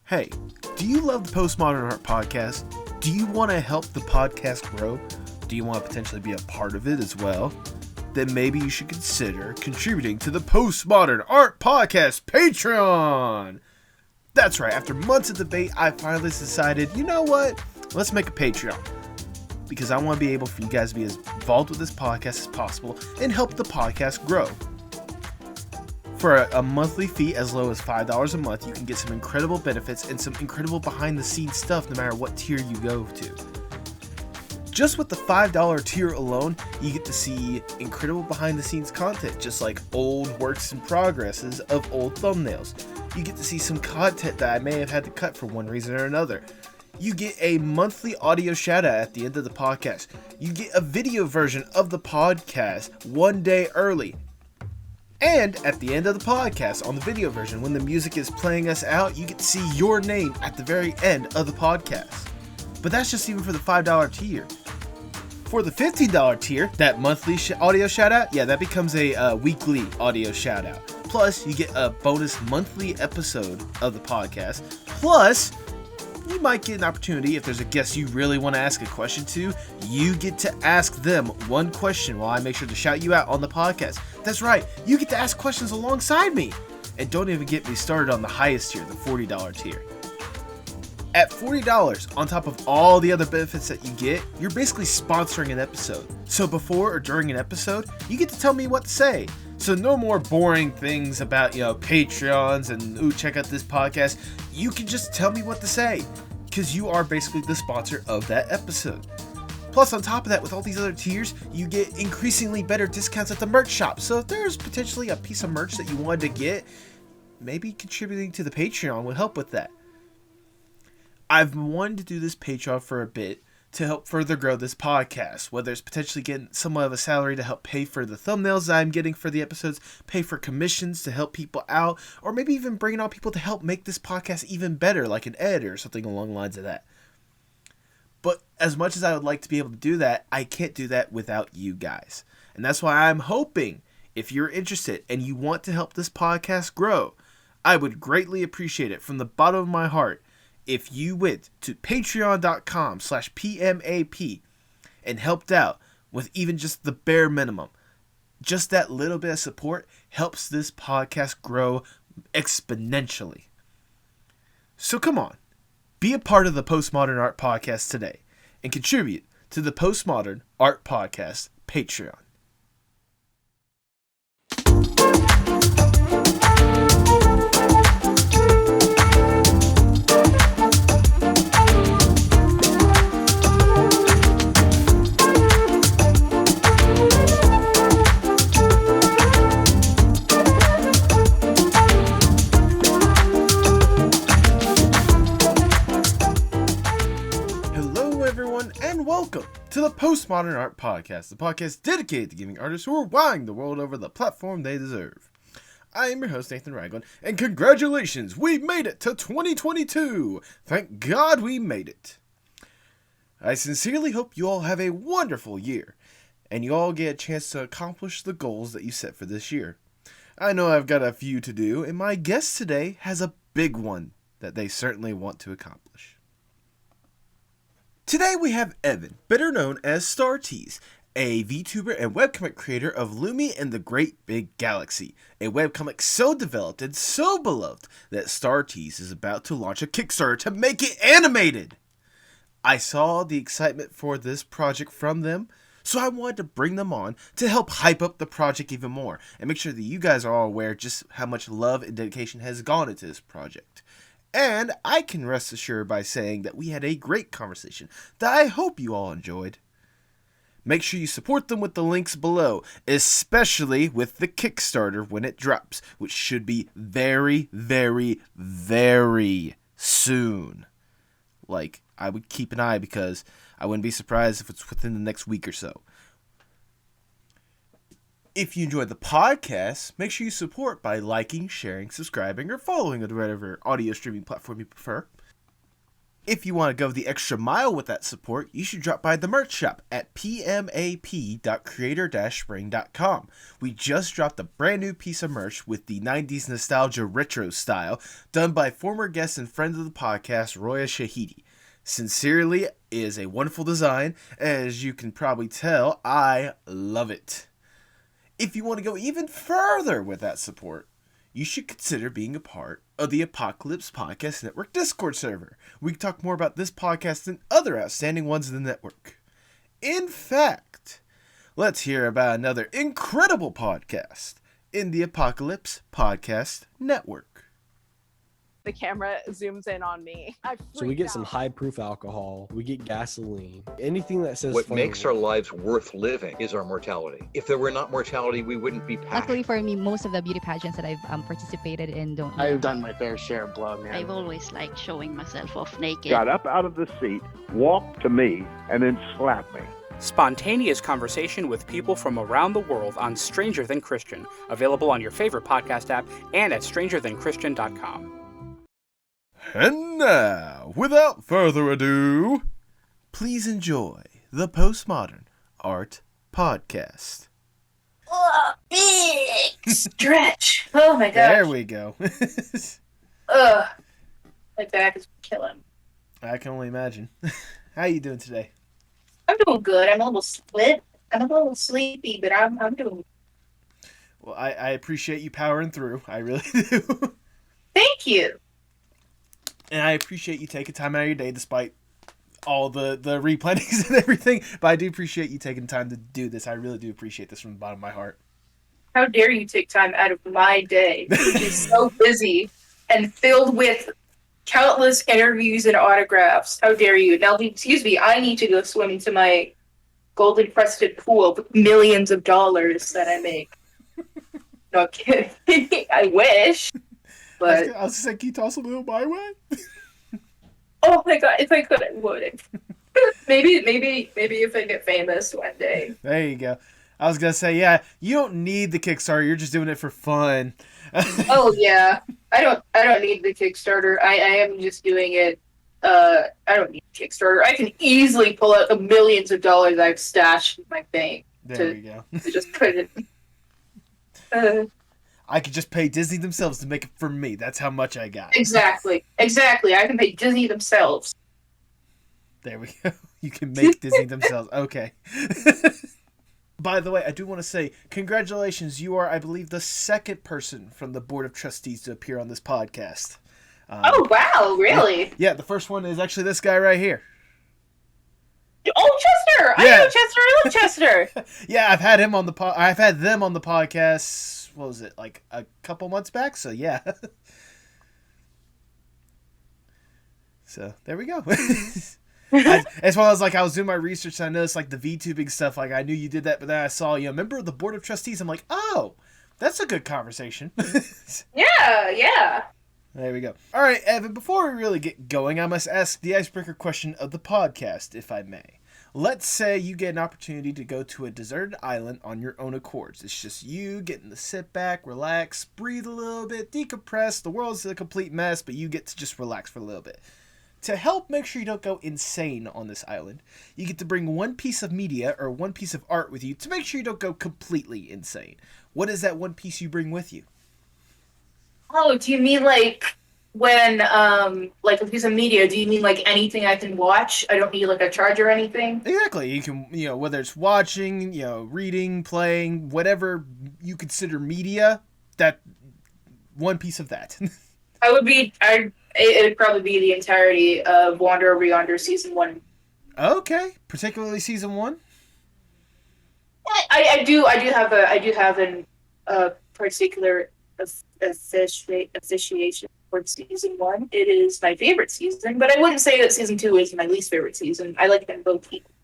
Hey, do you love the Postmodern Art Podcast? Do you want to help the podcast grow? Do you want to potentially be a part of it as well? Then maybe you should consider contributing to the Postmodern Art Podcast Patreon! That's right, after months of debate, I finally decided, you know what? Let's make a Patreon. Because I want to be able for you guys to be as involved with this podcast as possible and help the podcast grow. For a monthly fee as low as $5 a month, you can get some incredible benefits and some incredible behind-the-scenes stuff no matter what tier you go to. Just with the $5 tier alone, you get to see incredible behind-the-scenes content, just like old works in progresses of old thumbnails. You get to see some content that I may have had to cut for one reason or another. You get a monthly audio shout-out at the end of the podcast. You get a video version of the podcast one day early. And at the end of the podcast, on the video version, when the music is playing us out, you get to see your name at the very end of the podcast. But that's just even for the $5 tier. For the $15 tier, that monthly audio shout-out, that becomes a weekly audio shout-out. Plus, you get a bonus monthly episode of the podcast. Plus, you might get an opportunity, if there's a guest you really want to ask a question to, you get to ask them one question while I make sure to shout you out on the podcast. That's right, you get to ask questions alongside me. And don't even get me started on the highest tier, the $40 tier. At $40, on top of all the other benefits that you get, you're basically sponsoring an episode. So before or during an episode, you get to tell me what to say. So no more boring things about, Patreons and, check out this podcast. You can just tell me what to say, because you are basically the sponsor of that episode. Plus, on top of that, with all these other tiers, you get increasingly better discounts at the merch shop. So if there's potentially a piece of merch that you wanted to get, maybe contributing to the Patreon would help with that. I've wanted to do this Patreon for a bit to help further grow this podcast, whether it's potentially getting somewhat of a salary to help pay for the thumbnails that I'm getting for the episodes, pay for commissions to help people out, or maybe even bringing on people to help make this podcast even better, like an editor or something along the lines of that. But as much as I would like to be able to do that, I can't do that without you guys. And that's why I'm hoping, if you're interested and you want to help this podcast grow, I would greatly appreciate it from the bottom of my heart if you went to patreon.com/PMAP and helped out with even just the bare minimum. Just that little bit of support helps this podcast grow exponentially. So come on, be a part of the Postmodern Art Podcast today and contribute to the Postmodern Art Podcast Patreon. Welcome to the Postmodern Art Podcast, the podcast dedicated to giving artists who are wowing the world over the platform they deserve. I am your host, Nathan Ragland, and congratulations, we made it to 2022! Thank God we made it! I sincerely hope you all have a wonderful year, and you all get a chance to accomplish the goals that you set for this year. I know I've got a few to do, and my guest today has a big one that they certainly want to accomplish. Today we have Evan, better known as Starteas, a VTuber and webcomic creator of Lumi and the Great Big Galaxy, a webcomic so developed and so beloved that Starteas is about to launch a Kickstarter to make it animated. I saw the excitement for this project from them, so I wanted to bring them on to help hype up the project even more and make sure that you guys are all aware just how much love and dedication has gone into this project. And I can rest assured by saying that we had a great conversation that I hope you all enjoyed. Make sure you support them with the links below, especially with the Kickstarter when it drops, which should be very, very, very soon. Like, I would keep an eye because I wouldn't be surprised if it's within the next week or so. If you enjoyed the podcast, make sure you support by liking, sharing, subscribing, or following on whatever audio streaming platform you prefer. If you want to go the extra mile with that support, you should drop by the merch shop at pmap.creator-spring.com. We just dropped a brand new piece of merch with the 90s nostalgia retro style, done by former guest and friend of the podcast, Roya Shahidi. Sincerely, it is a wonderful design. As you can probably tell, I love it. If you want to go even further with that support, you should consider being a part of the Apocalypse Podcast Network Discord server. We can talk more about this podcast and other outstanding ones in the network. In fact, let's hear about another incredible podcast in the Apocalypse Podcast Network. The camera zooms in on me. So we get some high-proof alcohol, we get gasoline, anything that says what makes our lives worth living is our mortality. If there were not mortality, we wouldn't be passionate. Luckily for me, most of the beauty pageants that I've participated in don't. I've done my fair share of blood, man. I've always liked showing myself off naked. Got up out of the seat, walked to me, and then slapped me. Spontaneous conversation with people from around the world on Stranger Than Christian, available on your favorite podcast app and at strangerthanchristian.com. And now, without further ado, please enjoy the Postmodern Art Podcast. Oh, big stretch. Oh my gosh. There we go. Ugh. My back is killing. I can only imagine. How you doing today? I'm doing good. I'm a little split. I'm a little sleepy, but I'm doing. Well, I appreciate you powering through. I really do. Thank you. And I appreciate you taking time out of your day despite all the replannings and everything. But I do appreciate you taking time to do this. I really do appreciate this from the bottom of my heart. How dare you take time out of my day, which is so busy and filled with countless interviews and autographs. How dare you? Now, excuse me, I need to go swim into my golden crested pool with millions of dollars that I make. No kidding. I wish. But I was just like, can you toss a little my way? Oh my god, if I could, I would. maybe if I get famous one day. There you go. I was gonna say, yeah, you don't need the Kickstarter. You're just doing it for fun. Oh yeah, I don't need the Kickstarter. I am just doing it. I don't need Kickstarter. I can easily pull out the millions of dollars I've stashed in my bank. There we go. To just put it. I could just pay Disney themselves to make it for me. That's how much I got. Exactly. I can pay Disney themselves. There we go. You can make Disney themselves. Okay. By the way, I do want to say, congratulations. You are, I believe, the second person from the Board of Trustees to appear on this podcast. Oh, wow. Really? Yeah, the first one is actually this guy right here. Oh, Chester! Yeah. I know Chester. I love Chester. Yeah, I've had them on the podcast. What was it, like a couple months back? So yeah. So there we go. As well as like I was doing my research and I noticed like the VTubing stuff. Like I knew you did that, but then I saw member of the Board of Trustees. I'm like, oh, that's a good conversation. Yeah. There we go. All right, Evan. Before we really get going, I must ask the icebreaker question of the podcast, if I may. Let's say you get an opportunity to go to a deserted island on your own accords. It's just you getting to sit back, relax, breathe a little bit, decompress. The world's a complete mess, but you get to just relax for a little bit. To help make sure you don't go insane on this island, you get to bring one piece of media or one piece of art with you to make sure you don't go completely insane. What is that one piece you bring with you? Oh, do you mean like when, like a piece of media, do you mean like anything I can watch? I don't need like a charger or anything? Exactly. You can, whether it's watching, reading, playing, whatever you consider media, that one piece of that. It'd probably be the entirety of Over Yander Season 1. Okay. Particularly Season 1? I do have a particular appreciation for Season 1. It is my favorite season, but I wouldn't say that Season 2 is my least favorite season. I like them both equally.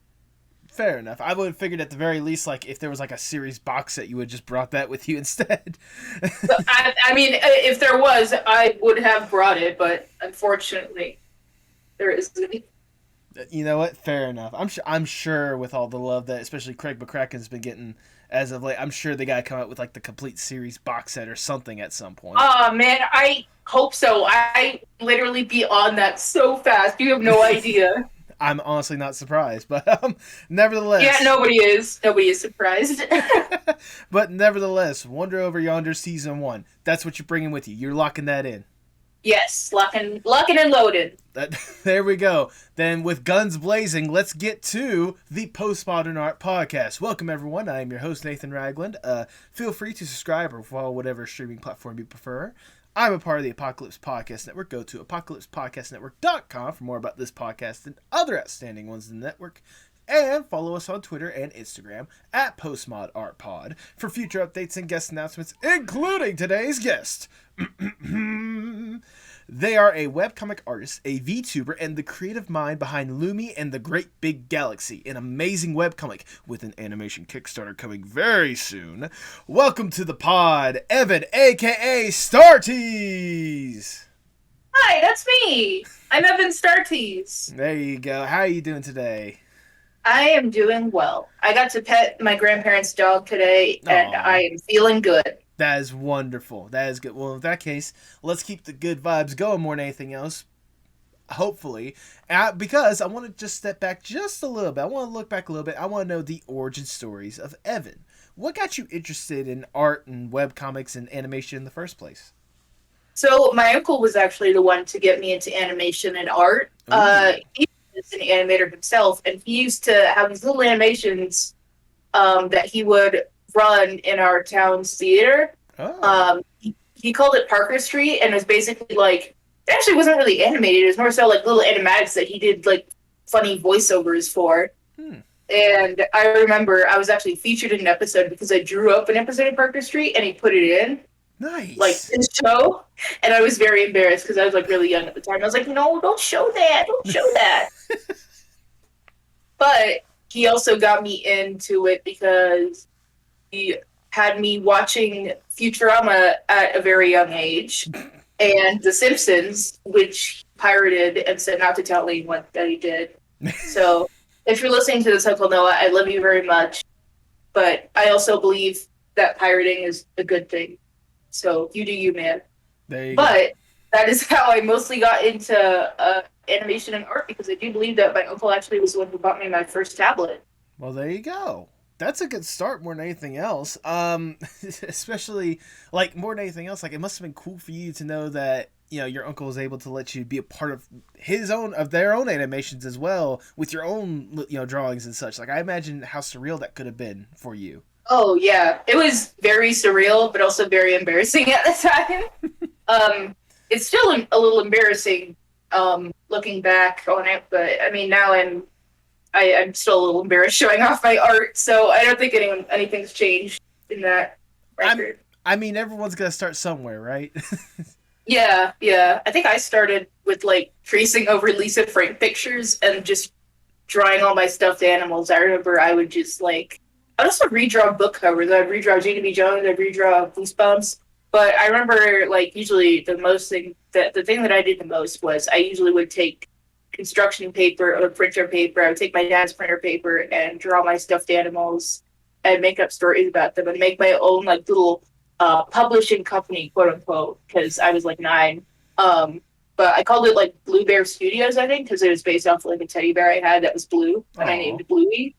Fair enough. I would have figured at the very least, like, if there was like a series box set, you would just brought that with you instead. I mean, if there was, I would have brought it, but unfortunately, there isn't. You know what? Fair enough. I'm sure with all the love that especially Craig McCracken's been getting as of late. I'm sure they gotta come out with like the complete series box set or something at some point. Oh man, I hope so. I literally be on that so fast. You have no idea. I'm honestly not surprised, but nevertheless. Yeah, nobody is. Nobody is surprised. But nevertheless, Wonder Over Yonder Season 1. That's what you're bringing with you. You're locking that in. Yes, locking and loaded. There we go. Then with guns blazing, let's get to the Postmodern Art Podcast. Welcome, everyone. I am your host, Nathan Ragland. Feel free to subscribe or follow whatever streaming platform you prefer. I'm a part of the Apocalypse Podcast Network. Go to apocalypsepodcastnetwork.com for more about this podcast and other outstanding ones in the network. And follow us on Twitter and Instagram at PostmodArtPod for future updates and guest announcements, including today's guest. They are a webcomic artist, a VTuber, and the creative mind behind Lumi and the Great Big Galaxy, an amazing webcomic with an animation Kickstarter coming very soon. Welcome to the pod, Evan, aka Starteas. Hi, that's me. I'm Evan Starteas. There you go. How are you doing today? I am doing well. I got to pet my grandparents' dog today, and I am feeling good. That is wonderful. That is good. Well, in that case, let's keep the good vibes going more than anything else. Hopefully. Because I want to just step back just a little bit. I want to look back a little bit. I want to know the origin stories of Evan. What got you interested in art and webcomics and animation in the first place? So my uncle was actually the one to get me into animation and art. He was an animator himself, and he used to have these little animations that he would run in our town's theater. He called it Parker Street, and it was basically like, it actually wasn't really animated. It was more so like little animatics that he did like funny voiceovers for. And I remember I was actually featured in an episode because I drew up an episode of Parker Street and he put it in. Nice. Like his show. And I was very embarrassed because I was like really young at the time. I was like, no, don't show that. Don't show that. But he also got me into it because he had me watching Futurama at a very young age, and The Simpsons, which he pirated and said not to tell anyone that he did. So, if you're listening to this, Uncle Noah, I love you very much, but I also believe that pirating is a good thing. So, you do you, man. There you go. That is how I mostly got into animation and art, because I do believe that my uncle actually was the one who bought me my first tablet. Well, there you go. That's a good start more than anything else. Especially, like, more than anything else, like, it must have been cool for you to know that, you know, your uncle was able to let you be a part of their own animations as well, with your own, you know, drawings and such. Like, I imagine how surreal that could have been for you. Oh, yeah. It was very surreal, but also very embarrassing at the time. It's still a little embarrassing, looking back on it, but, I mean, now I'm still a little embarrassed showing off my art, so I don't think anything's changed in that record. I mean, everyone's gonna start somewhere, right? Yeah. I think I started with, like, tracing over Lisa Frank pictures and just drawing all my stuffed animals. I remember I would just, like, I'd also redraw book covers. I'd redraw J.D.B. Jones, I'd redraw Goosebumps. But I remember, like, usually the thing that I did the most was I usually would take construction paper or printer paper. I would take my dad's printer paper and draw my stuffed animals and make up stories about them and make my own, like, little publishing company, quote unquote, because I was like 9. But I called it, like, Blue Bear Studios, I think, because it was based off, like, a teddy bear I had that was blue, and I named it Bluey.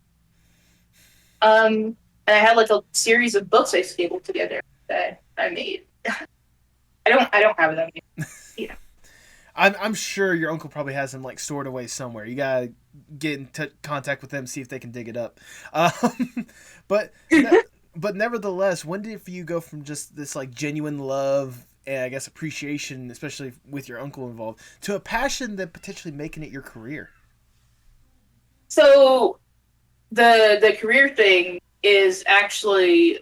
And I had, like, a series of books I stapled together that I made. I don't have them. Yeah. I'm sure your uncle probably has them, like, stored away somewhere. You gotta get in contact with them, see if they can dig it up. But nevertheless, when did it for you go from just this, like, genuine love and, I guess, appreciation, especially with your uncle involved, to a passion that potentially making it your career? So the career thing is actually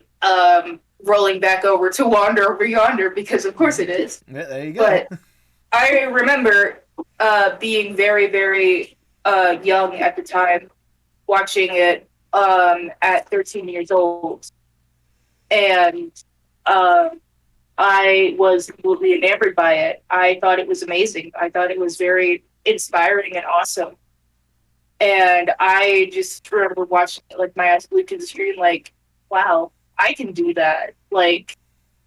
rolling back over to Wander Over Yonder, because of course it is. Yeah, there you go. But I remember being very, very young at the time, watching it at 13 years old. And I was completely enamored by it. I thought it was amazing. I thought it was very inspiring and awesome. And I just remember watching it, like, my eyes glued to the screen, like, wow, I can do that. Like,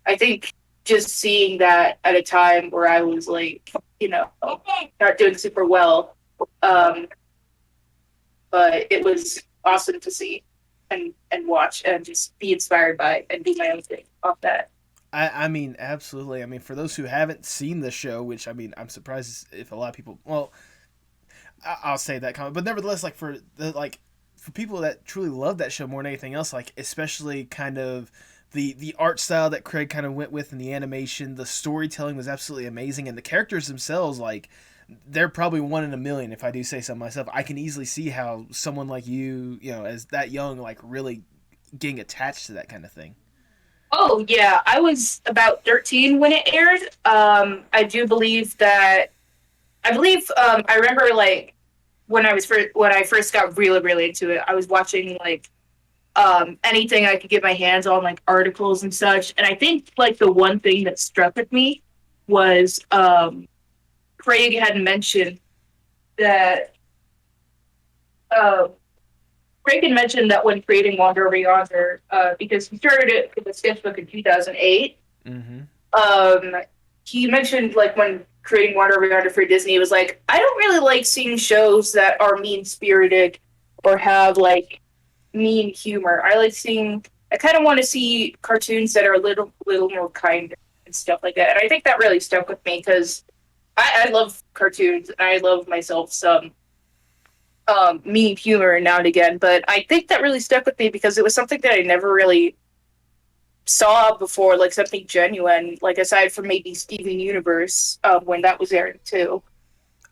I think just seeing that at a time where I was like, not doing super well, but it was awesome to see and watch and just be inspired by and do my own thing off that. I mean, absolutely. I mean, for those who haven't seen the show, which, I mean, I'm surprised if a lot of people, well, I'll say that comment, but nevertheless, like, for people that truly love that show more than anything else, like, especially kind of the art style that Craig kind of went with in the animation, the storytelling was absolutely amazing, and the characters themselves, like, they're probably one in a million, if I do say so myself. I can easily see how someone like you, as that young, like, really getting attached to that kind of thing. Oh yeah, I was about 13 when it aired. I believe I remember like when I first got really really into it. I was watching like anything I could get my hands on, like articles and such. And I think like the one thing that struck with me was Craig had mentioned that when creating Wander Over Yonder, because he started it with the sketchbook in 2008. He mentioned like when creating Wander Over Yonder for Disney, it was like, I don't really like seeing shows that are mean-spirited or have like mean humor. I kind of want to see cartoons that are a little more kind and stuff like that. And I think that really stuck with me because I love cartoons and I love myself some mean humor now and again, but I think that really stuck with me because it was something that I never really saw before, like something genuine, like aside from maybe Steven Universe when that was airing too.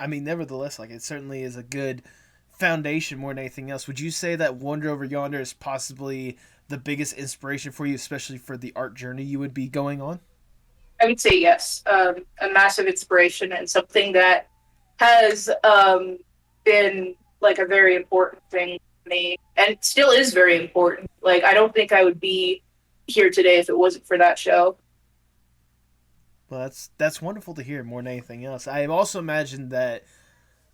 I mean, nevertheless, like, it certainly is a good foundation more than anything else. Would you say that Wander Over Yonder is possibly the biggest inspiration for you, especially for the art journey you would be going on? I would say yes. A massive inspiration and something that has been like a very important thing to me, and still is very important. Like, I don't think I would be here today if it wasn't for that show. Well, that's wonderful to hear more than anything else. I also imagined that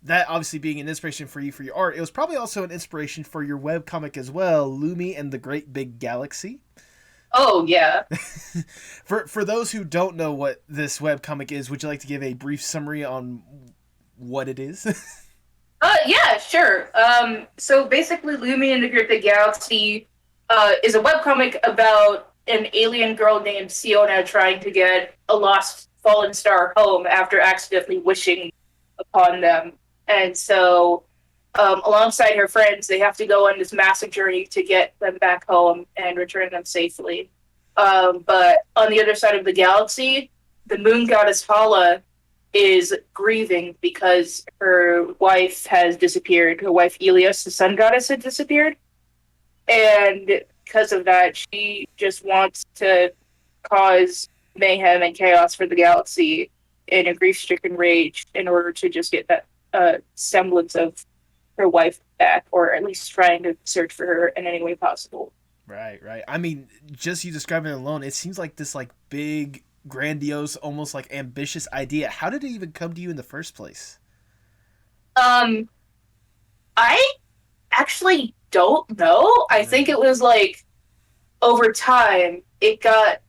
obviously being an inspiration for you for your art, it was probably also an inspiration for your webcomic as well, Lumi and the Great Big Galaxy. Oh, yeah. For those who don't know what this webcomic is, would you like to give a brief summary on what it is? Yeah, sure. So basically, Lumi and the Great Big Galaxy is a webcomic about an alien girl named Siona trying to get a lost fallen star home after accidentally wishing upon them. And so, alongside her friends, they have to go on this massive journey to get them back home and return them safely. But on the other side of the galaxy, the moon goddess Hala is grieving because her wife has disappeared. Her wife Elias, the sun goddess, had disappeared. And because of that, she just wants to cause mayhem and chaos for the galaxy in a grief-stricken rage in order to just get that semblance of her wife back, or at least trying to search for her in any way possible. Right. I mean, just you describing it alone, it seems like this like big, grandiose, almost like ambitious idea. How did it even come to you in the first place? I actually don't know. I think it was like over time it got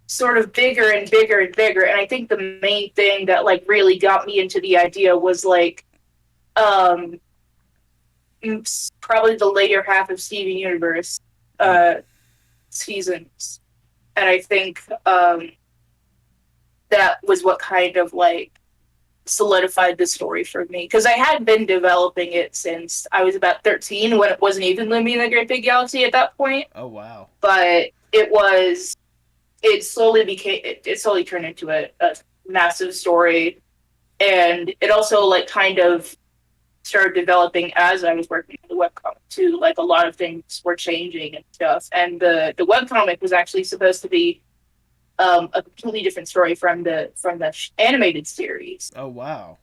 sort of bigger and bigger and bigger, and I think the main thing that like really got me into the idea was like probably the later half of Steven Universe seasons, and I think that was what kind of like solidified the story for me, because I had been developing it since I was about 13, when it wasn't even Lumi in the Great Big Galaxy at that point. Oh wow. But it slowly turned into a massive story, and it also like kind of started developing as I was working on the webcomic too. Like, a lot of things were changing and stuff, and the webcomic was actually supposed to be a completely different story from the animated series. Oh wow.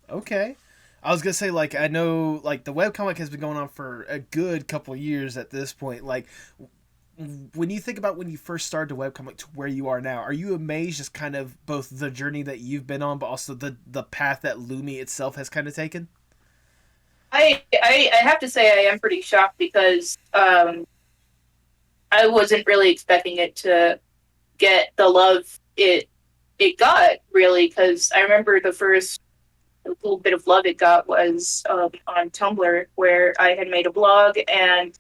Okay. I was gonna say, like, I know like the webcomic has been going on for a good couple of years at this point. Like, when you think about when you first started the webcomic to where you are now, are you amazed just kind of both the journey that you've been on, but also the path that Lumi itself has kind of taken? I have to say I am pretty shocked because I wasn't really expecting it to get the love it got, really, because I remember the first little bit of love it got was on Tumblr, where I had made a blog, and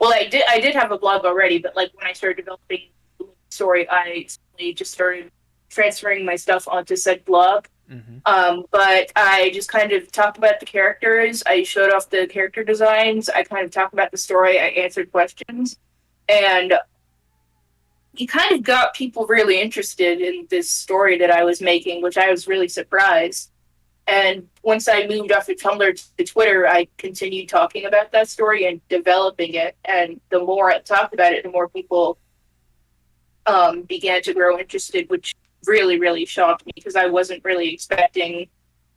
well, I did have a blog already, but like when I started developing the story, I simply just started transferring my stuff onto said blog. But I just kind of talked about the characters. I showed off the character designs. I kind of talked about the story. I answered questions, and you kind of got people really interested in this story that I was making, which I was really surprised. And once I moved off of Tumblr to Twitter, I continued talking about that story and developing it. And the more I talked about it, the more people began to grow interested, which really, really shocked me because I wasn't really expecting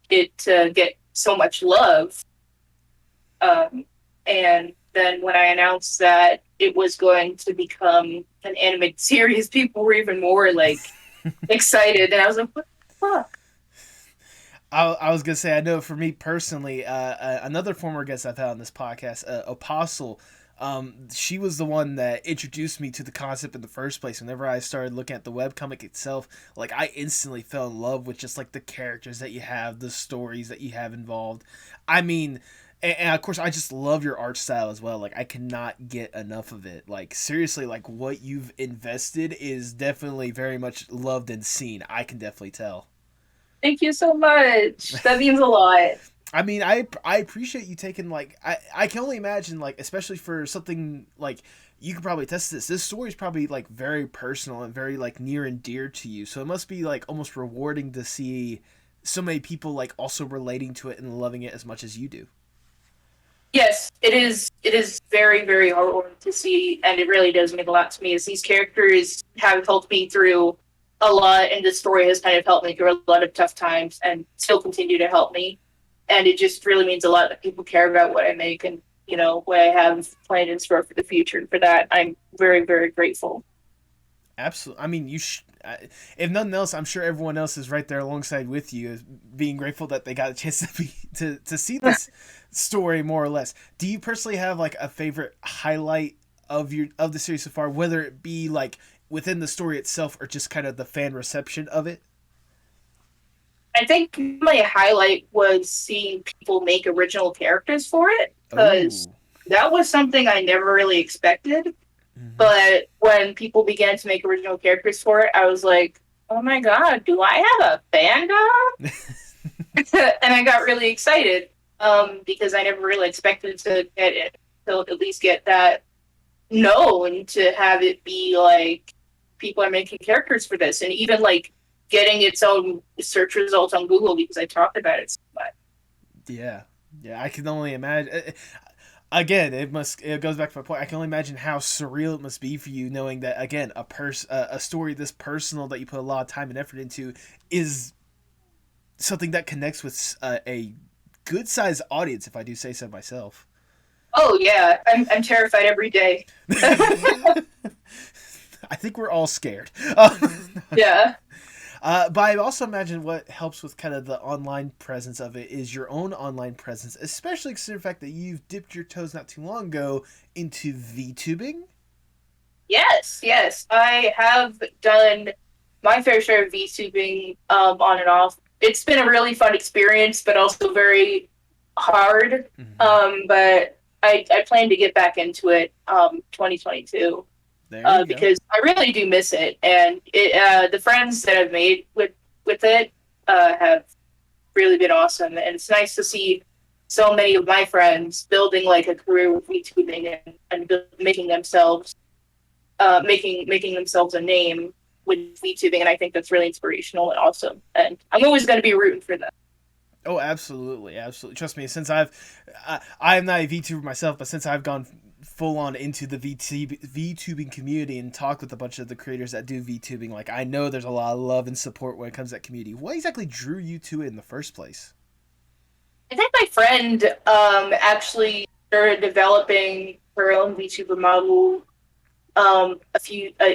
it to get so much love. And then when I announced that it was going to become an animated series, people were even more like excited. And I was like, what the fuck? I was gonna say, I know for me personally, another former guest I've had on this podcast, Apostle, she was the one that introduced me to the concept in the first place. Whenever I started looking at the webcomic itself, like I instantly fell in love with just like the characters that you have, the stories that you have involved. I mean, and of course I just love your art style as well. Like I cannot get enough of it. Like seriously, like what you've invested is definitely very much loved and seen. I can definitely tell. Thank you so much. That means a lot. I mean, I appreciate you taking, like, I can only imagine, like, especially for something, like, you could probably test this story is probably, like, very personal and very, like, near and dear to you, so it must be, like, almost rewarding to see so many people, like, also relating to it and loving it as much as you do. Yes, it is very, very heartwarming to see, and it really does mean a lot to me, as these characters have helped me through a lot, and this story has kind of helped me through a lot of tough times and still continue to help me. And it just really means a lot that people care about what I make and, you know, what I have planned in store for the future. And for that, I'm very, very grateful. Absolutely. I mean, if nothing else, I'm sure everyone else is right there alongside with you, being grateful that they got a chance to see this story, more or less. Do you personally have like a favorite highlight of the series so far, whether it be like within the story itself or just kind of the fan reception of it? I think my highlight was seeing people make original characters for it, because that was something I never really expected. But when people began to make original characters for it, I was like, oh my god, do I have a fandom? And I got really excited, because I never really expected to get it, to at least get that known, to have it be like, people are making characters for this, and even like getting its own search results on Google because I talked about it so much. Yeah, I can only imagine. Again, it goes back to my point. I can only imagine how surreal it must be for you knowing that, again, a story this personal that you put a lot of time and effort into is something that connects with a good sized audience, if I do say so myself. Oh yeah, I'm terrified every day. I think we're all scared. Yeah. But I also imagine what helps with kind of the online presence of it is your own online presence, especially considering the fact that you've dipped your toes not too long ago into VTubing. Yes. I have done my fair share of VTubing on and off. It's been a really fun experience, but also very hard. But I plan to get back into it 2022. Because I really do miss it, and the friends that I've made with it have really been awesome, and it's nice to see so many of my friends building like a career with VTubing and making themselves a name with VTubing, and I think that's really inspirational and awesome, and I'm always going to be rooting for them. Oh, absolutely. Trust me, since I'm not a VTuber myself, but since I've gone full on into the VTubing community and talked with a bunch of the creators that do VTubing, like I know there's a lot of love and support when it comes to that community. What exactly drew you to it in the first place? I think my friend actually started developing her own VTuber model a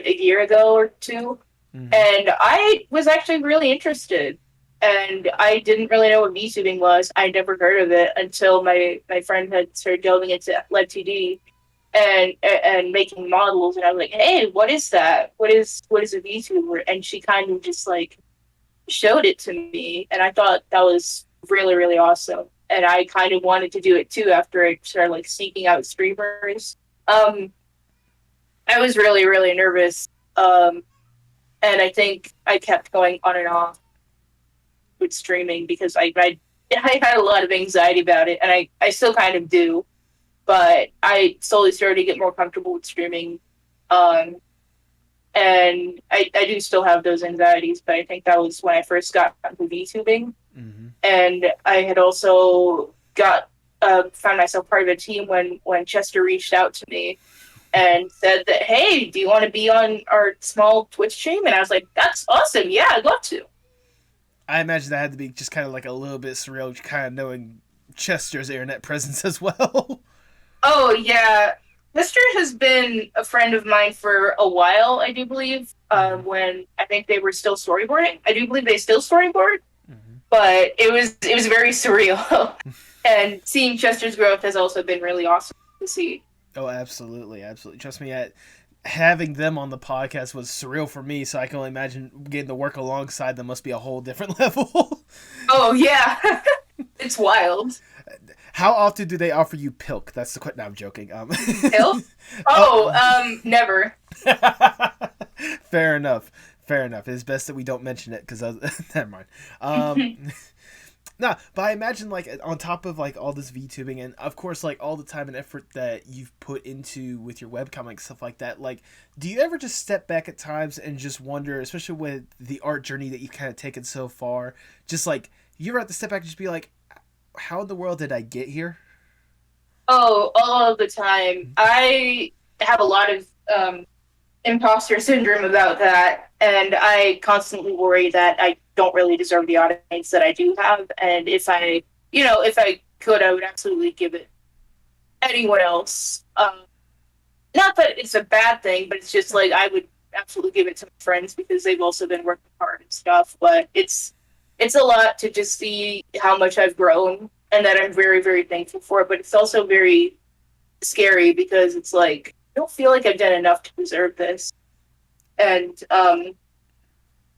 year ago or two, and I was actually really interested. And I didn't really know what VTubing was. I'd never heard of it until my friend had started delving into LiveTD. and making models, and I was like, hey, what is that? What is a VTuber? And she kind of just like showed it to me, and I thought that was really, really awesome. And I kind of wanted to do it too after I started like seeking out streamers. I was really, really nervous. And I think I kept going on and off with streaming because I had a lot of anxiety about it, and I still kind of do. But I slowly started to get more comfortable with streaming. And I do still have those anxieties, but I think that was when I first got into VTubing. Mm-hmm. And I had also found myself part of a team when Chester reached out to me and said that, hey, do you want to be on our small Twitch stream? And I was like, that's awesome. Yeah, I'd love to. I imagine that had to be just kind of like a little bit surreal, kind of knowing Chester's internet presence as well. Oh, yeah. Chester has been a friend of mine for a while, I do believe, when I think they were still storyboarding. I do believe they still storyboard, but it was very surreal. And seeing Chester's growth has also been really awesome to see. Oh, absolutely, absolutely. Trust me, having them on the podcast was surreal for me, so I can only imagine getting to work alongside them must be a whole different level. Oh, yeah. It's wild. How often do they offer you pilk? That's the question. No, I'm joking. Pilk? Oh, never. Fair enough. Fair enough. It's best that we don't mention it because never mind. No, but I imagine like on top of like all this VTubing and of course like all the time and effort that you've put into with your webcomic stuff like that, like do you ever just step back at times and just wonder, especially with the art journey that you've kind of taken so far, just like you ever have to step back and just be like, how in the world did I get here? Oh, all the time. I have a lot of imposter syndrome about that, and I constantly worry that I don't really deserve the audience that I do have, and if I could, I would absolutely give it anyone else. Not that it's a bad thing, but it's just like I would absolutely give it to my friends because they've also been working hard and stuff, but it's a lot to just see how much I've grown, and that I'm very, very thankful for it, but it's also very scary because it's like, I don't feel like I've done enough to deserve this. And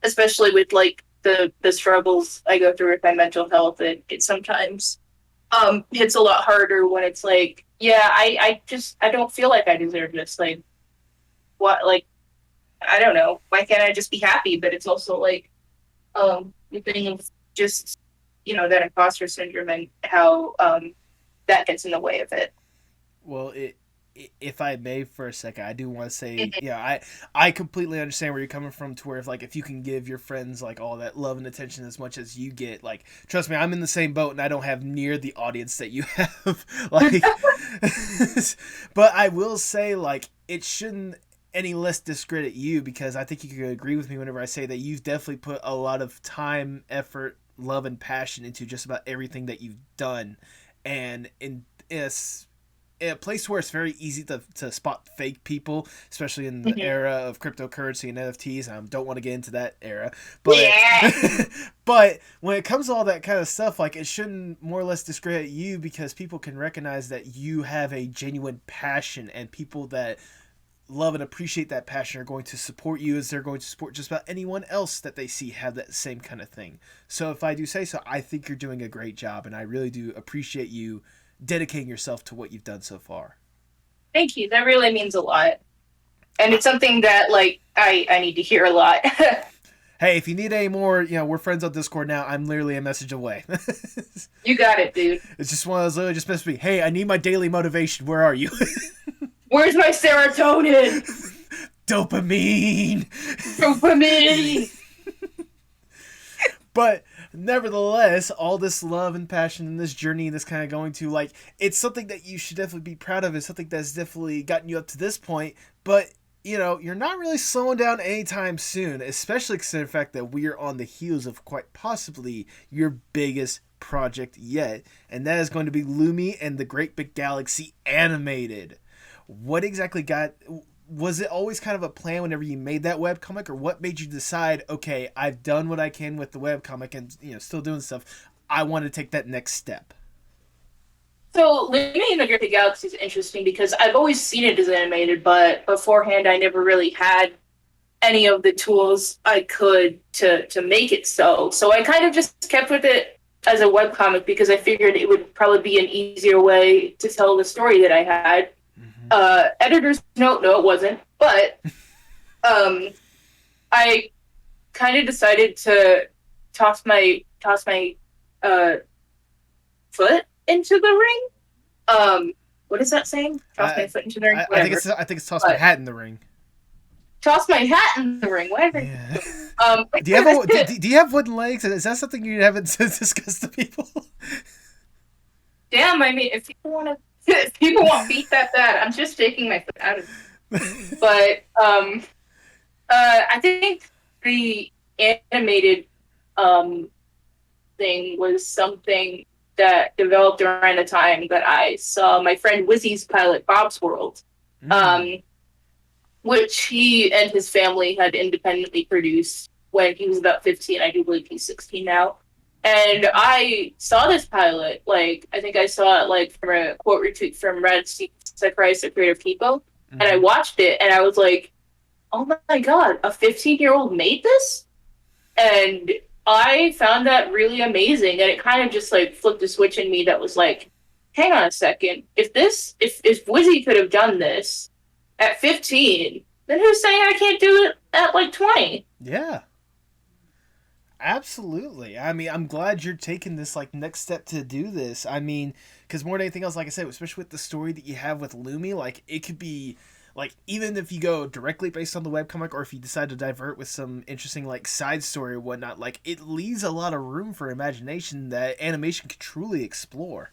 especially with like the struggles I go through with my mental health, it sometimes hits a lot harder when it's like, yeah, I don't feel like I deserve this. Like, what, like, I don't know. Why can't I just be happy? But it's also like, the thing of just, that imposter syndrome and how that gets in the way of it. Well, if I may for a second, I do want to say, I completely understand where you're coming from, to where if you can give your friends like all that love and attention as much as you get, like, trust me, I'm in the same boat and I don't have near the audience that you have. Like, but I will say, like, it shouldn't any less discredit you, because I think you could agree with me whenever I say that you've definitely put a lot of time, effort, love, and passion into just about everything that you've done. And in a place where it's very easy to spot fake people, especially in the era of cryptocurrency and NFTs. I don't want to get into that era, but but when it comes to all that kind of stuff, like, it shouldn't more or less discredit you, because people can recognize that you have a genuine passion, and people that love and appreciate that passion are going to support you as they're going to support just about anyone else that they see have that same kind of thing. So if I do say so, I think you're doing a great job, and I really do appreciate you dedicating yourself to what you've done so far. Thank you. That really means a lot. And it's something that, like, I need to hear a lot. Hey, if you need any more, we're friends on Discord now. I'm literally a message away. You got it, dude. It's just one of those literally just message me, hey, I need my daily motivation. Where are you? Where's my serotonin? Dopamine. Dopamine. But nevertheless, all this love and passion and this journey and this kind of going to, like, it's something that you should definitely be proud of. It's something that's definitely gotten you up to this point. But, you're not really slowing down anytime soon, especially considering the fact that we are on the heels of quite possibly your biggest project yet. And that is going to be Lumi and the Great Big Galaxy animated. What exactly was it always kind of a plan whenever you made that webcomic, or what made you decide, okay, I've done what I can with the webcomic and, still doing stuff, I want to take that next step? So Lumi and the Galactic Galaxy is interesting because I've always seen it as animated, but beforehand I never really had any of the tools I could to make it so. So I kind of just kept with it as a webcomic because I figured it would probably be an easier way to tell the story that I had. Editor's note, no, it wasn't. But I kind of decided to toss my foot into the ring. What is that saying? Toss my foot into the ring. I think it's toss my hat in the ring. Toss my hat in the ring. Whatever. Yeah. Do you have wooden legs? Is that something you haven't discussed to people? Damn, I mean, if people want feet that bad, I'm just taking my foot out of it. But I think the animated thing was something that developed around the time that I saw my friend Wizzy's pilot Bob's World, which he and his family had independently produced when he was about 15. I do believe he's 16 now. And I saw this pilot, like, I think I saw it, like, from a quote retweet from Red Sakurai, the creator of Kipo, and I watched it, and I was like, oh my god, a 15-year-old made this? And I found that really amazing, and it kind of just, like, flipped a switch in me that was like, hang on a second, if Wizzy could have done this at 15, then who's saying I can't do it at, like, 20? Yeah. Absolutely. I mean, I'm glad you're taking this like next step to do this. I mean, because more than anything else, like I said, especially with the story that you have with Lumi, like it could be like, even if you go directly based on the webcomic, or if you decide to divert with some interesting like side story or whatnot, like it leaves a lot of room for imagination that animation could truly explore.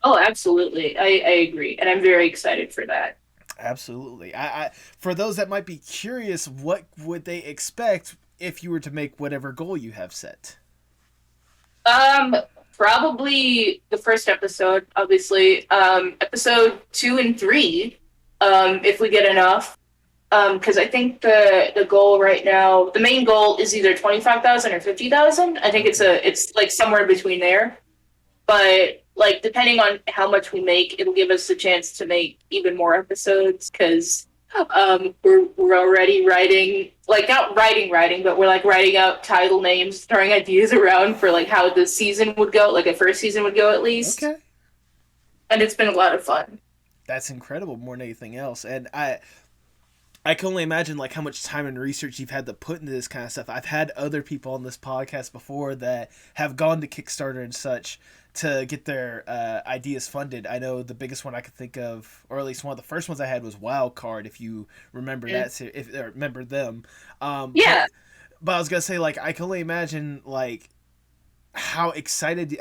Oh, absolutely. I agree. And I'm very excited for that. Absolutely. I for those that might be curious, what would they expect if you were to make whatever goal you have set? Probably the first episode, obviously. Episode 2 and 3, if we get enough. Because I think the goal right now, the main goal is either 25,000 or 50,000. I think it's like somewhere between there. But like depending on how much we make, it'll give us a chance to make even more episodes. Because we're already writing, like not writing, but we're like writing out title names, throwing ideas around for like how the season would go, like a first season would go at least. Okay. And it's been a lot of fun. That's incredible, more than anything else. And I can only imagine like how much time and research you've had to put into this kind of stuff. I've had other people on this podcast before that have gone to Kickstarter and such to get their ideas funded. I know the biggest one I could think of, or at least one of the first ones I had, was Wildcard, if you remember that, if remember them. Yeah. But I was gonna say, like, I can only imagine like how excited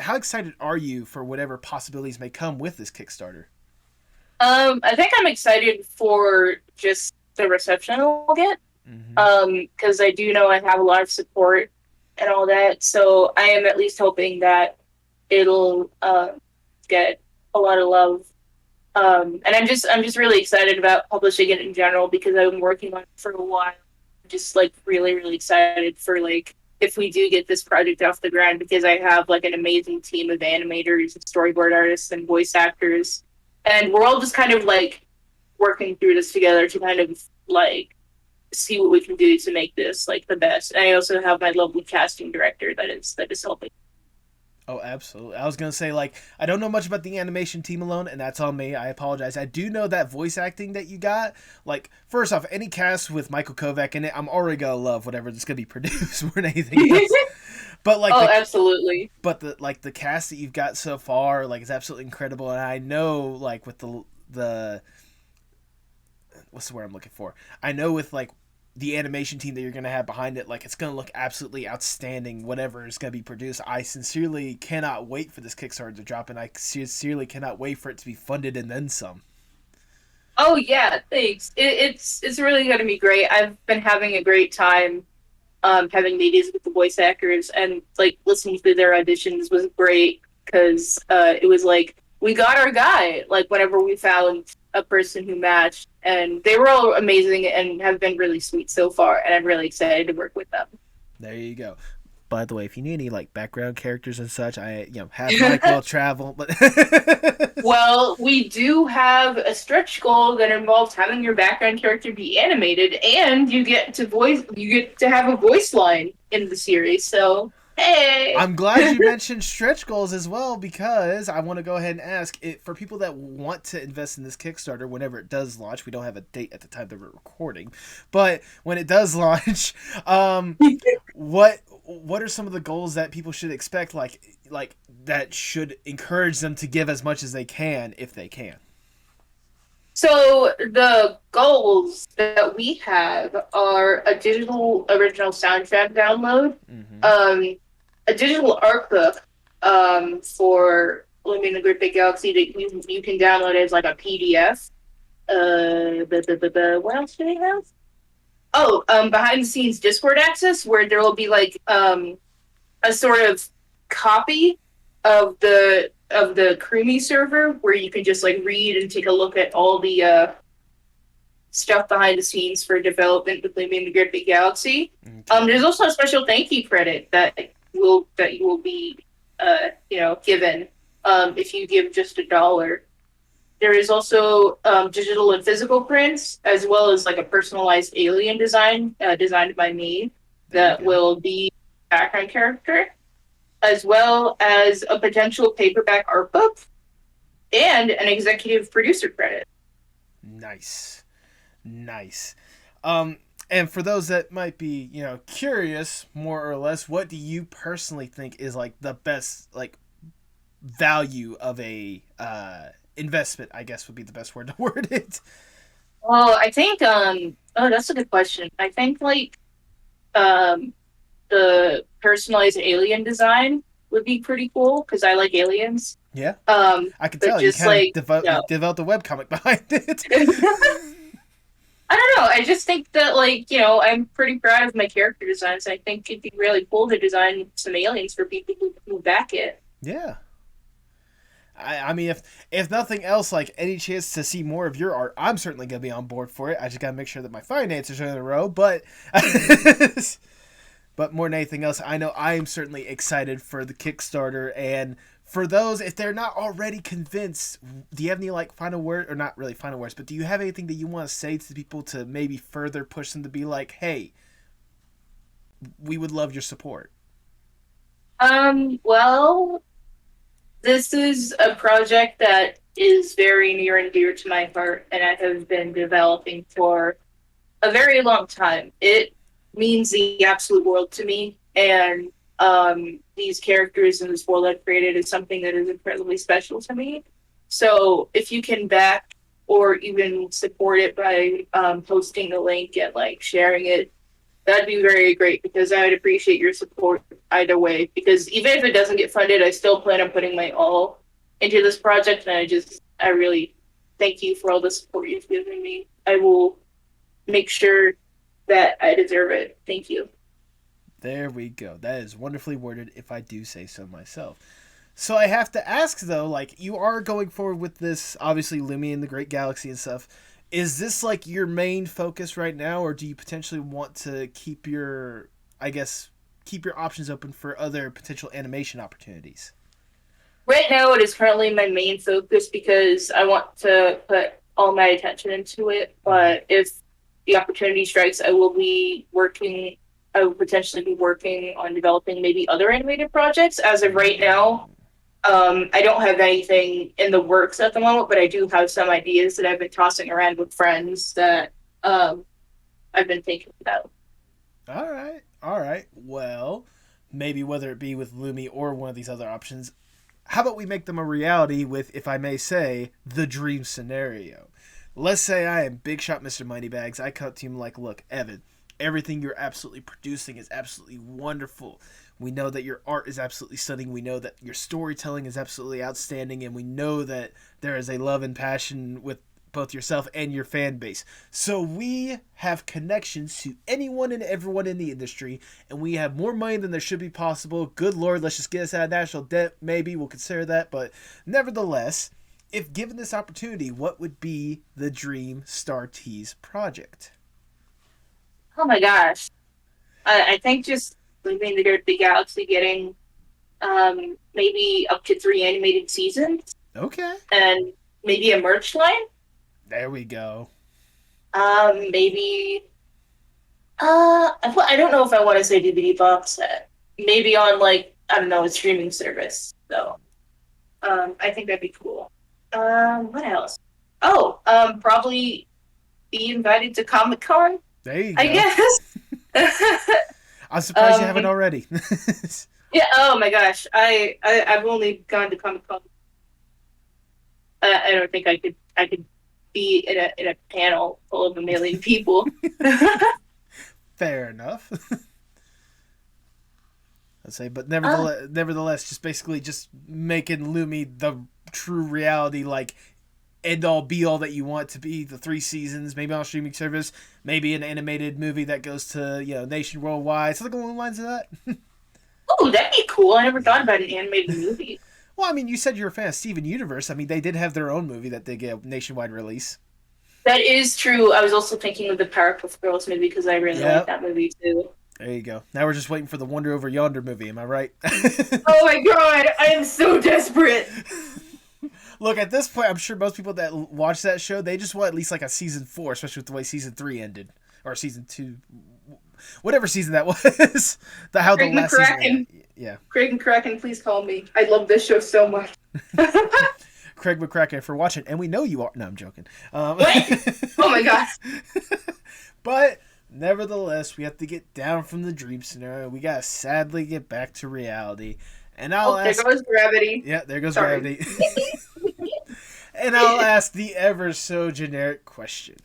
are you for whatever possibilities may come with this Kickstarter? I think I'm excited for just the reception it'll get. Because I do know I have a lot of support and all that. So I am at least hoping that it'll get a lot of love. And I'm just really excited about publishing it in general because I've been working on it for a while. Just like really, really excited for like if we do get this project off the ground, because I have like an amazing team of animators and storyboard artists and voice actors. And we're all just kind of like working through this together to kind of like see what we can do to make this like the best. And I also have my lovely casting director that is helping. Oh, absolutely. I was going to say, like, I don't know much about the animation team alone, and that's on me. I apologize. I do know that voice acting that you got. Like, first off, any cast with Michael Kovac in it, I'm already going to love whatever that's going to be produced more than anything else. But, like, absolutely. But, the cast that you've got so far, like, is absolutely incredible. And I know, like, with the what's the word I'm looking for? I know with, like, the animation team that you're going to have behind it, like, it's going to look absolutely outstanding, whatever is going to be produced. I sincerely cannot wait for this Kickstarter to drop, and I sincerely cannot wait for it to be funded and then some. Oh, yeah, thanks. It's really going to be great. I've been having a great time having meetings with the voice actors, and, like, listening to their auditions was great, because it was like, we got our guy, like, whenever we found a person who matched, and they were all amazing and have been really sweet so far, and I'm really excited to work with them. There you go. By the way, if you need any like background characters and such, I have Mike will travel. But Well, we do have a stretch goal that involves having your background character be animated, and you get to have a voice line in the series. So hey, I'm glad you mentioned stretch goals as well, because I want to go ahead and ask it for people that want to invest in this Kickstarter whenever it does launch. We don't have a date at the time that we're recording, but when it does launch, what are some of the goals that people should expect? Like that should encourage them to give as much as they can if they can. So the goals that we have are a digital original soundtrack download, a digital art book for Lumi and the Great Big Galaxy that you can download as like a PDF. What else do they have? Oh, behind the scenes Discord access where there will be like a sort of copy of the Creamy server where you can just like read and take a look at all the stuff behind the scenes for development with Lumi and the Great Big Galaxy. Okay. There's also a special thank you credit that you will be given if you give just $1. There is also digital and physical prints, as well as like a personalized alien design designed by me that will be background character, as well as a potential paperback art book and an executive producer credit. Nice. And for those that might be, curious more or less, what do you personally think is like the best like value of a investment, I guess would be the best word to word it? Well, I think that's a good question. I think like the personalized alien design would be pretty cool because I like aliens. Yeah. I can but tell you just, kind like, of developed a webcomic behind it. I don't know. I just think that, I'm pretty proud of my character designs. I think it'd be really cool to design some aliens for people who back it. Yeah. I mean, if nothing else, like any chance to see more of your art, I'm certainly gonna be on board for it. I just gotta make sure that my finances are in a row. But but more than anything else, I know I am certainly excited for the Kickstarter. And for those, if they're not already convinced, do you have any final word, or not really final words, but do you have anything that you want to say to people to maybe further push them to be like, hey, we would love your support? Well, this is a project that is very near and dear to my heart, and I have been developing for a very long time. It means the absolute world to me, and these characters in this world I've created is something that is incredibly special to me. So if you can back or even support it by posting the link and sharing it, that'd be very great, because I would appreciate your support either way. Because even if it doesn't get funded, I still plan on putting my all into this project, and I really thank you for all the support you've given me. I will make sure that I deserve it. Thank you. There we go. That is wonderfully worded, if I do say so myself. So I have to ask, though, you are going forward with this, obviously, Lumi and the Great Galaxy and stuff. Is this, your main focus right now, or do you potentially want to keep your options open for other potential animation opportunities? Right now, it is currently my main focus because I want to put all my attention into it. But if the opportunity strikes, I will potentially be working on developing maybe other animated projects. As of right now, I don't have anything in the works at the moment, but I do have some ideas that I've been tossing around with friends that I've been thinking about. All right. Well, maybe whether it be with Lumi or one of these other options, how about we make them a reality with, if I may say, the dream scenario? Let's say I am Big Shot Mr. Moneybags. I come to him look, Evan, everything you're absolutely producing is absolutely wonderful. We know that your art is absolutely stunning. We know that your storytelling is absolutely outstanding. And we know that there is a love and passion with both yourself and your fan base. So we have connections to anyone and everyone in the industry. And we have more money than there should be possible. Good Lord, let's just get us out of national debt. Maybe we'll consider that. But nevertheless, if given this opportunity, what would be the dream Starteas project? Oh my gosh. I think just Leaving the Galaxy getting maybe up to 3 animated seasons Okay. and maybe a merch line. There we go. Maybe I don't know if I want to say DVD box set. Maybe on like, I don't know, a streaming service. So I think that'd be cool. What else? Oh, probably be invited to Comic-Con, There you go. I guess. I'm surprised you haven't already. Yeah, oh my gosh. I've only gone to Comic-Con. I don't think I could be in a panel full of a million people. Fair enough. I'd say, but nevertheless, just basically just making Lumi the true reality, like end all be all that you want to be. The 3 seasons, maybe on a streaming service, maybe an animated movie that goes to nation worldwide, something along the lines of that. Oh, that'd be cool. I never thought about an animated movie. Well, I mean, you said you're a fan of Steven Universe. I mean, they did have their own movie that they get a nationwide release. That is true. I was also thinking of the Powerpuff Girls movie because I really like that movie too. There you go. Now we're just waiting for the Over Yander movie. Am I right? Oh my god, I am so desperate. Look, at this point, I'm sure most people that watch that show, they just want at least like a season 4, especially with the way season 3 ended, or season 2, whatever season that was. How the last season ended. Yeah. Craig McCracken, please call me. I love this show so much. Craig McCracken for watching, and we know you are. No, I'm joking. What? Oh my gosh. But nevertheless, we have to get down from the dream scenario. We gotta sadly get back to reality. And I'll ask. There goes gravity. Yeah, there goes gravity. And I'll ask the ever so generic question: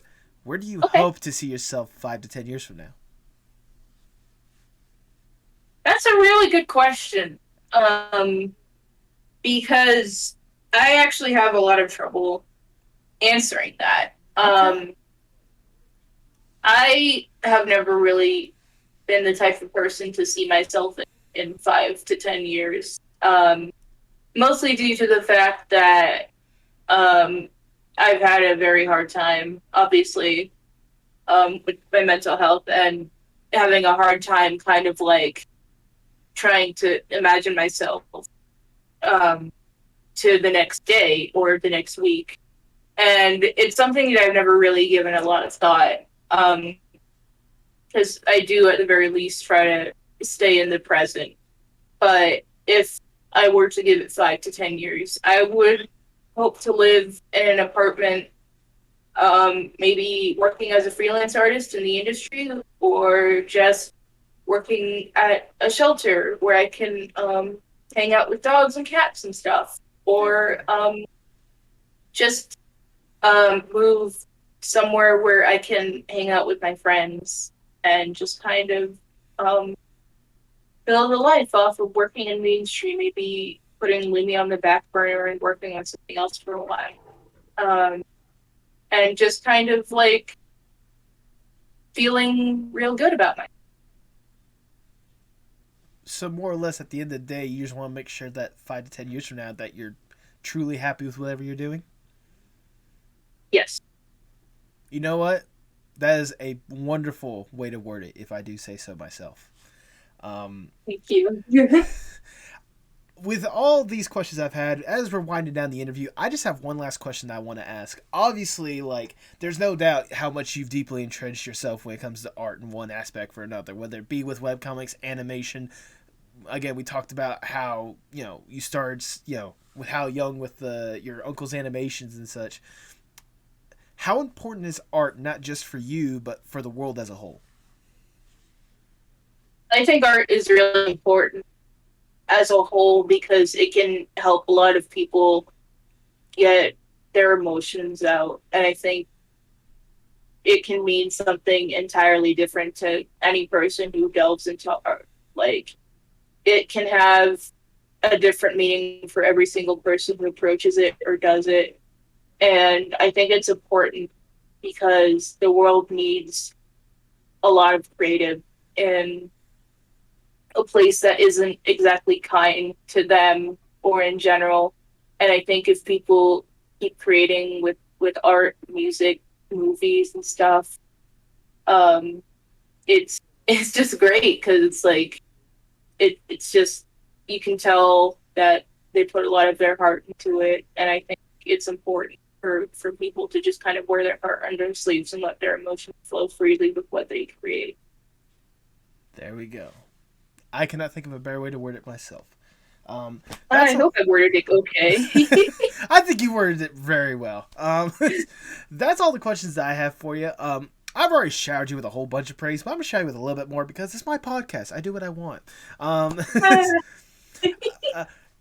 where do you hope to see yourself 5 to 10 years from now? That's a really good question. Because I actually have a lot of trouble answering that. I have never really been the type of person to see myself in 5 to 10 years. Mostly due to the fact that I've had a very hard time, obviously, with my mental health and having a hard time kind of like trying to imagine myself to the next day or the next week. And it's something that I've never really given a lot of thought. Because I do at the very least try to stay in the present. But if I were to give it 5 to 10 years, I would hope to live in an apartment, maybe working as a freelance artist in the industry, or just working at a shelter where I can hang out with dogs and cats and stuff, or just move somewhere where I can hang out with my friends and just kind of build a life off of working in the industry, maybe putting Lumi on the back burner and working on something else for a while. And just kind of like feeling real good about myself. So more or less at the end of the day, you just want to make sure that 5 to 10 years from now that you're truly happy with whatever you're doing? Yes. You know what? That is a wonderful way to word it, if I do say so myself. Thank you. With all these questions I've had, as we're winding down the interview, I just have one last question that I want to ask. Obviously, like, there's no doubt how much you've deeply entrenched yourself when it comes to art in one aspect or another, whether it be with webcomics, animation. Again, we talked about how, you started, with how young with your uncle's animations and such. How important is art, not just for you, but for the world as a whole? I think art is really important as a whole because it can help a lot of people get their emotions out. And I think it can mean something entirely different to any person who delves into art. Like, it can have a different meaning for every single person who approaches it or does it. And I think it's important because the world needs a lot of creative in a place that isn't exactly kind to them or in general. And I think if people keep creating with art, music, movies and stuff, it's just great because it's like it's just, you can tell that they put a lot of their heart into it, and I think it's important for people to just kind of wear their heart under their sleeves and let their emotions flow freely with what they create. There we go. I cannot think of a better way to word it myself. I hope I worded it okay. I think you worded it very well. That's all the questions that I have for you. I've already showered you with a whole bunch of praise, but I'm going to shower you with a little bit more because it's my podcast. I do what I want.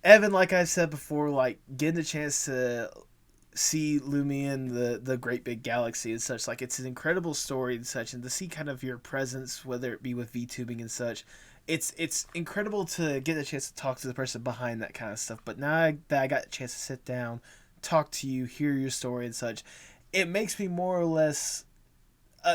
Evan, like I said before, like getting the chance to see Lumi and the great big galaxy and such, like it's an incredible story and such, and to see kind of your presence, whether it be with VTubing and such, it's incredible to get a chance to talk to the person behind that kind of stuff. But now that I got a chance to sit down, talk to you, hear your story and such, it makes me more or less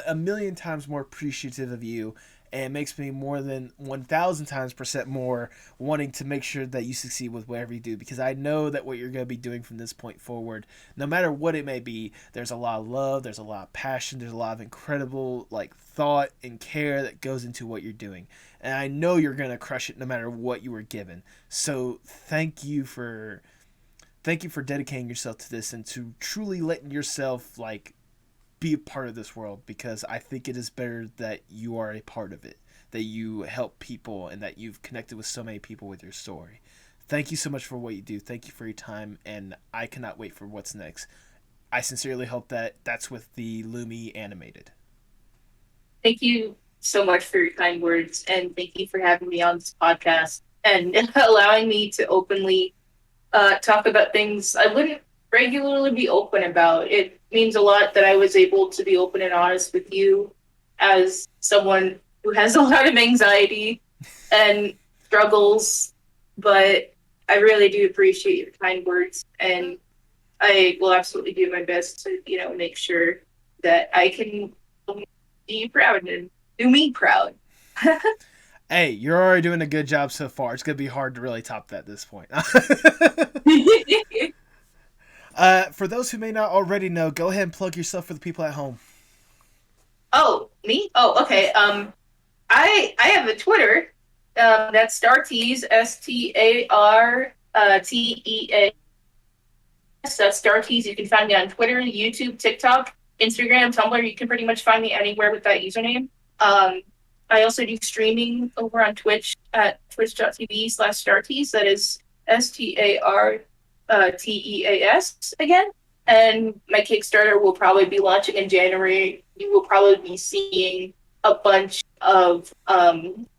a million times more appreciative of you, and it makes me more than 1,000 times % more wanting to make sure that you succeed with whatever you do, because I know that what you're going to be doing from this point forward, no matter what it may be, there's a lot of love, there's a lot of passion, there's a lot of incredible like thought and care that goes into what you're doing, and I know you're going to crush it no matter what you were given. So thank you for dedicating yourself to this and to truly letting yourself like be a part of this world, because I think it is better that you are a part of it, that you help people, and that you've connected with so many people with your story. Thank you so much for what you do. Thank you for your time, and I cannot wait for what's next. I sincerely hope that that's with the Lumi animated. Thank you so much for your kind words, and thank you for having me on this podcast and allowing me to openly talk about things I wouldn't regularly be open about. It means a lot that I was able to be open and honest with you as someone who has a lot of anxiety and struggles, but I really do appreciate your kind words, and I will absolutely do my best to, make sure that I can do you proud and do me proud. Hey, you're already doing a good job so far. It's going to be hard to really top that at this point. For those who may not already know, go ahead and plug yourself for the people at home. Oh, me? Oh, okay. I have a Twitter. That's Starteas, STARTEA. That's Starteas. You can find me on Twitter, YouTube, TikTok, Instagram, Tumblr. You can pretty much find me anywhere with that username. I also do streaming over on Twitch at twitch.tv/Starteas. That is STARTEAS again. And my Kickstarter will probably be launching in January. You will probably be seeing a bunch of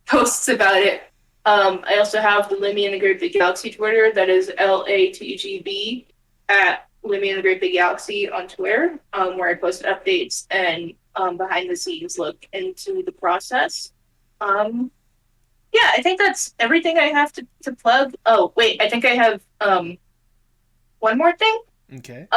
posts about it. I also have the Lumi and the Great Big Galaxy Twitter. That is LATGB at Lumi and the Great Big Galaxy on Twitter, where I post updates and behind the scenes look into the process. Yeah, I think that's everything I have to plug. Oh, wait, I think I have one more thing. Okay.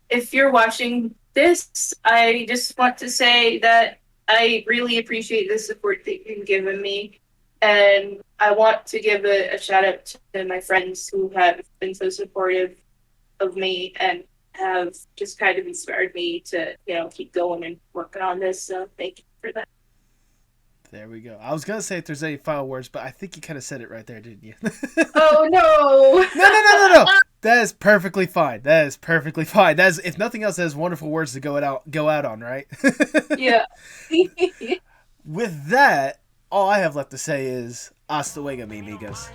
If you're watching this, I just want to say that I really appreciate the support that you've given me. And I want to give a shout out to my friends who have been so supportive of me and have just kind of inspired me to, keep going and working on this. So thank you for that. There we go. I was going to say if there's any final words, but I think you kind of said it right there, didn't you? Oh, no. No. That is perfectly fine. That is, if nothing else, that is wonderful words to go out on, right? Yeah. With that, all I have left to say is hasta luego, mi amigos.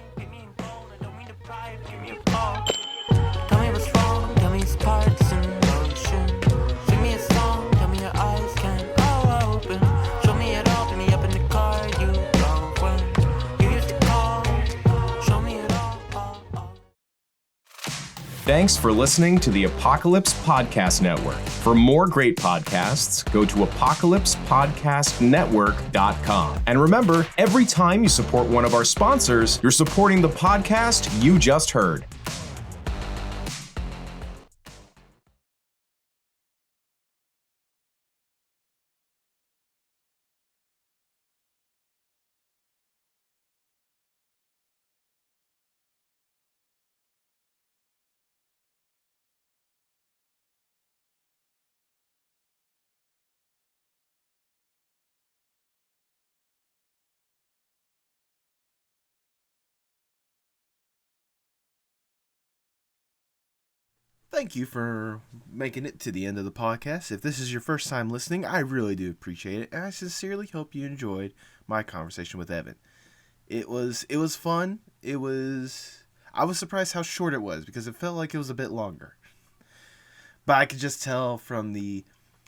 Thanks for listening to the Apocalypse Podcast Network. For more great podcasts, go to apocalypsepodcastnetwork.com. And remember, every time you support one of our sponsors, you're supporting the podcast you just heard. thank you for making it to the end of the podcast. If this is your first time listening, I really do appreciate it, and I sincerely hope you enjoyed my conversation with Evan. It was fun. I was surprised how short it was because it felt like it was a bit longer. But I could just tell from the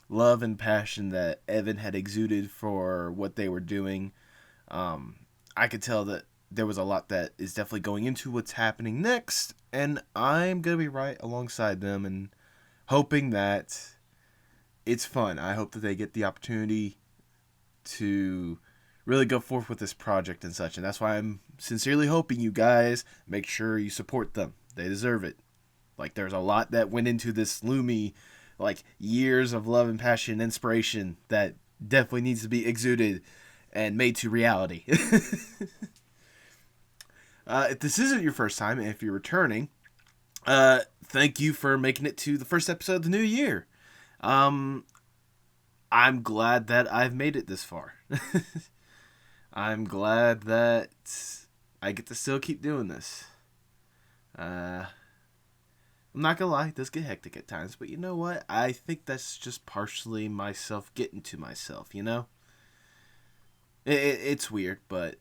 love and passion that Evan had exuded for what they were doing. I could tell that there was a lot that is definitely going into what's happening next, and I'm going to be right alongside them and hoping that it's fun. I hope that they get the opportunity to really go forth with this project and such, and that's why I'm sincerely hoping you guys make sure you support them. They deserve it. Like, there's a lot that went into this Lumi, like, years of love and passion and inspiration that definitely needs to be exuded and made to reality. If this isn't your first time, and if you're returning, thank you for making it to the first episode of the new year. I'm glad that I've made it this far. I'm glad that I get to still keep doing this. I'm not gonna lie, it does get hectic at times, but you know what? I think that's just partially myself getting to myself, you know? It's weird, but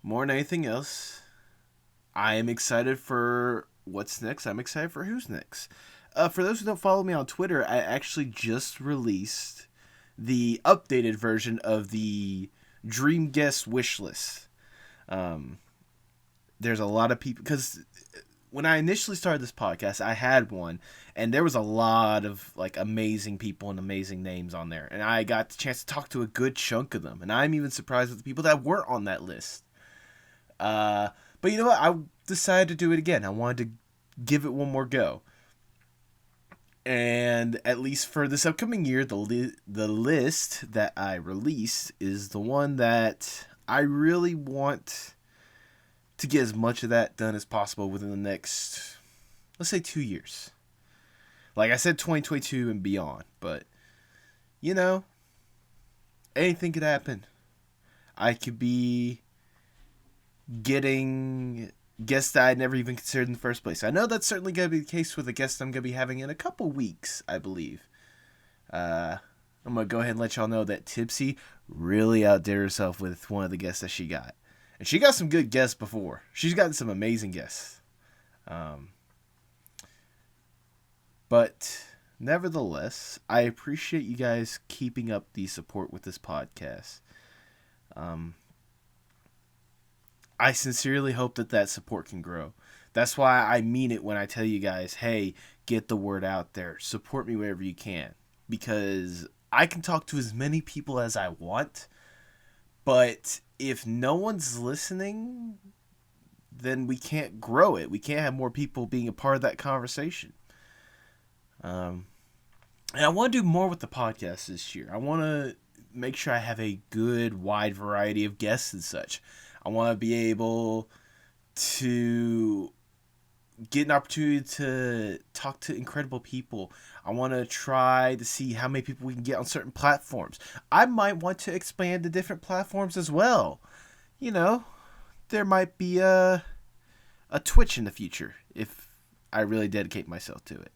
more than anything else, I am excited for what's next. I'm excited for who's next. For those who don't follow me on Twitter, I actually just released the updated version of the Dream Guest wish list. There's a lot of people, because when I initially started this podcast, I had one, and there was a lot of like amazing people and amazing names on there, and I got the chance to talk to a good chunk of them, and I'm even surprised with the people that weren't on that list. But you know what? I decided to do it again. I wanted to give it one more go. And at least for this upcoming year, the list that I released is the one that I really want to get as much of that done as possible within the next, let's say, 2 years. Like I said, 2022 and beyond. But, you know, anything could happen. I could be getting guests that I'd never even considered in the first place. I know that's certainly going to be the case with a guest I'm going to be having in a couple weeks, I believe. I'm going to go ahead and let y'all know that Tipsy really outdid herself with one of the guests that she got. And she got some good guests before. She's gotten some amazing guests. But nevertheless, I appreciate you guys keeping up the support with this podcast. I sincerely hope that support can grow. That's why I mean it when I tell you guys, hey, get the word out there. Support me wherever you can. Because I can talk to as many people as I want, but if no one's listening, then we can't grow it. We can't have more people being a part of that conversation. And I want to do more with the podcast this year. I want to make sure I have a good, wide variety of guests and such. I want to be able to get an opportunity to talk to incredible people. I want to try to see how many people we can get on certain platforms. I might want to expand to different platforms as well. You know, there might be a Twitch in the future if I really dedicate myself to it.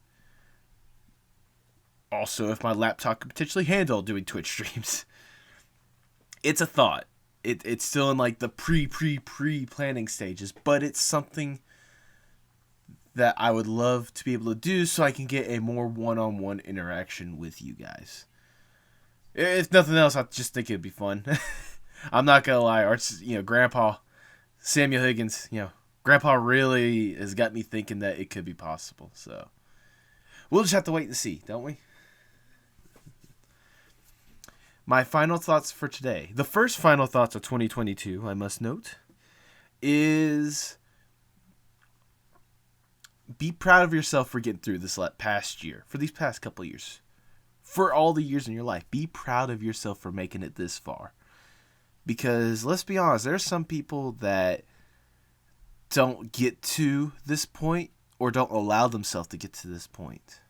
Also, if my laptop could potentially handle doing Twitch streams. It's a thought. It's still in like the pre-planning stages, but it's something that I would love to be able to do so I can get a more one-on-one interaction with you guys. If nothing else, I just think it'd be fun. I'm not gonna lie, Grandpa Samuel Higgins, Grandpa really has got me thinking that it could be possible. So we'll just have to wait and see, don't we? My final thoughts for today. The first final thoughts of 2022, I must note, is be proud of yourself for getting through this past year, for these past couple of years, for all the years in your life. Be proud of yourself for making it this far. Because let's be honest, there's some people that don't get to this point or don't allow themselves to get to this point.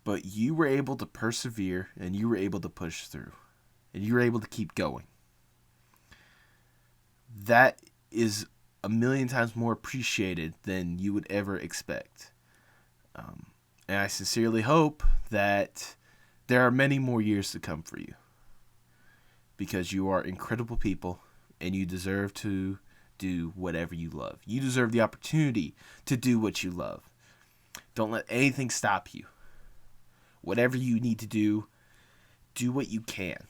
But you were able to persevere and you were able to push through and you were able to keep going. That is a million times more appreciated than you would ever expect. And I sincerely hope that there are many more years to come for you, because you are incredible people and you deserve to do whatever you love. You deserve the opportunity to do what you love. Don't let anything stop you. Whatever you need to do what you can.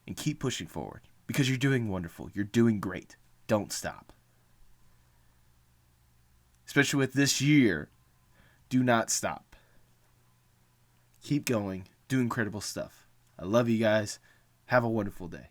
And keep pushing forward, because you're doing wonderful. You're doing great. Don't stop. Especially with this year, do not stop. Keep going. Do incredible stuff. I love you guys. Have a wonderful day.